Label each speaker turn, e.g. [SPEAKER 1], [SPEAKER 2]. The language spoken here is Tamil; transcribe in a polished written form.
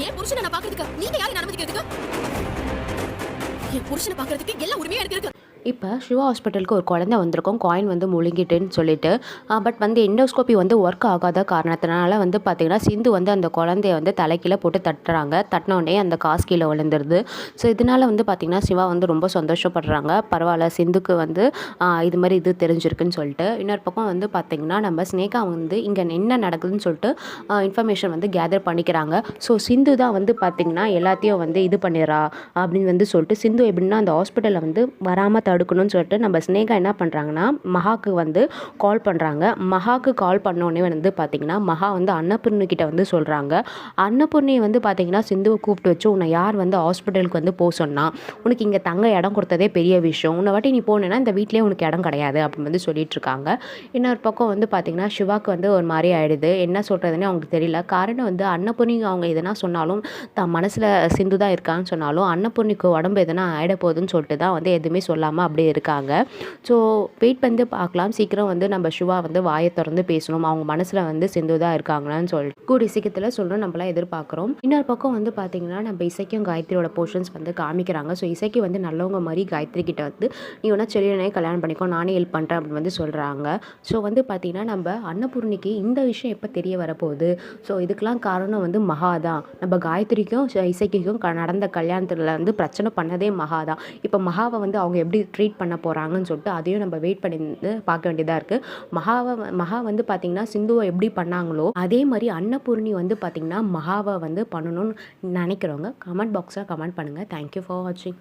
[SPEAKER 1] என் புருஷனை நான் பாக்குறதுக்கு நீங்க யாரை அனுமதிக்கிறதுக்கு? என் புருஷனை பாக்குறதுக்கு எல்லா உரிமையும் எனக்கு இருக்கு.
[SPEAKER 2] இப்போ சிவா ஹாஸ்பிட்டலுக்கு ஒரு குழந்தை வந்திருக்கும் காயின் வந்து முழுங்கிட்டுன்னு சொல்லிட்டு. பட் வந்து எண்டோஸ்கோப்பி வந்து ஒர்க் ஆகாத காரணத்தினால வந்து பார்த்திங்கன்னா சிந்து வந்து அந்த குழந்தைய வந்து தலைக்கீழ போட்டு தட்டுறாங்க. தட்டினோடனே அந்த காசு கீழே விழுந்துருது. ஸோ இதனால் வந்து பார்த்திங்கன்னா சிவா வந்து ரொம்ப சந்தோஷப்படுறாங்க. பரவாயில்ல சிந்துக்கு வந்து இது மாதிரி இது தெரிஞ்சிருக்குன்னு சொல்லிட்டு. இன்னொரு பக்கம் வந்து பார்த்திங்கன்னா நம்ம ஸ்னேகா வந்து இங்கே என்ன நடக்குதுன்னு சொல்லிட்டு இன்ஃபர்மேஷன் வந்து கேதர் பண்ணிக்கிறாங்க. ஸோ சிந்து தான் வந்து பார்த்திங்கன்னா எல்லாத்தையும் வந்து இது பண்ணிடுறா அப்படின்னு வந்து சொல்லிட்டு சிந்து எப்படின்னா அந்த ஹாஸ்பிட்டலில் வந்து வராமல் தடுக்கணும்னு சொல்லிட்டு நம்ம ஸ்னேகா என்ன பண்ணுறாங்கன்னா மகாக்கு வந்து கால் பண்ணுறாங்க. மகாக்கு கால் பண்ணோடனே வந்து பார்த்திங்கன்னா மகா வந்து அன்னபூர்ணிக்கிட்ட வந்து சொல்கிறாங்க. அன்னபூர்ணி வந்து பார்த்திங்கன்னா சிந்துவை கூப்பிட்டு வச்சு உன்னை யார் வந்து ஹாஸ்பிட்டலுக்கு வந்து போக சொன்னா, உனக்கு இங்கே தங்க இடம் கொடுத்ததே பெரிய விஷயம், உன்னை வாட்டி நீ போனேன்னா இந்த வீட்லேயே உனக்கு இடம் கிடையாது அப்படின்னு வந்து சொல்லிட்டு இருக்காங்க. இன்னொரு பக்கம் வந்து பார்த்திங்கன்னா சிவாக்கு வந்து ஒரு மாதிரி ஆகிடுது. என்ன சொல்கிறதுனே அவங்களுக்கு தெரியல. காரணம் வந்து அன்னபூர்ணி அவங்க எதனா சொன்னாலும் தான் மனசில் சிந்து தான் இருக்கான்னு சொன்னாலும் அன்னபூர்ணிக்கு உடம்பு எதனா ஆகிட போகுதுன்னு சொல்லிட்டு தான் வந்து எதுவுமே சொல்லாமல் அப்படியே இருக்காங்க. ஸோ வெயிட் வந்து பார்க்கலாம். சீக்கிரம் வந்து நம்ம சிவா வந்து வாயை திறந்து பேசணும். அவங்க மனசில் வந்து சிந்து தான் இருக்காங்களான்னு சொல்லிட்டு கூடிய சீக்கிரத்தில் சொல்கிறோம் நம்மளாம் எதிர்பார்க்குறோம். இன்னொரு பக்கம் வந்து பார்த்திங்கன்னா நம்ம இசைக்கும் காயத்ரியோட போர்ஷன்ஸ் வந்து காமிக்கிறாங்க. ஸோ இசைக்கு வந்து நல்லவங்க மாதிரி காயத்ரி கிட்ட வந்து நீ வேணா செல்லியனே கல்யாணம் பண்ணிக்கோ, நானே ஹெல்ப் பண்ணுறேன் அப்படின்னு வந்து சொல்கிறாங்க. ஸோ வந்து பார்த்திங்கன்னா நம்ம அன்னபூர்ணிக்கு இந்த விஷயம் எப்போ தெரிய வரப்போகுது. ஸோ இதுக்கெலாம் காரணம் வந்து மகா தான். நம்ம காயத்ரிக்கும் இசைக்கும் நடந்த கல்யாணத்தில் வந்து பிரச்சனை பண்ணதே மகா தான். இப்போ மகாவை வந்து அவங்க எப்படி ட்ரீட் பண்ண போகிறாங்கன்னு சொல்லிட்டு அதையும் நம்ம வெயிட் பண்ணி பார்க்க வேண்டியதாக இருக்குது. மகா வந்து பார்த்திங்கன்னா சிந்துவை எப்படி பண்ணாங்களோ அதே மாதிரி அன்னபூர்ணி வந்து பார்த்திங்கன்னா மகாவை வந்து பண்ணணும்னு நினைக்கிறவங்க கமெண்ட் பாக்ஸில் கமெண்ட் பண்ணுங்கள். தேங்க்யூ ஃபார் வாட்சிங்.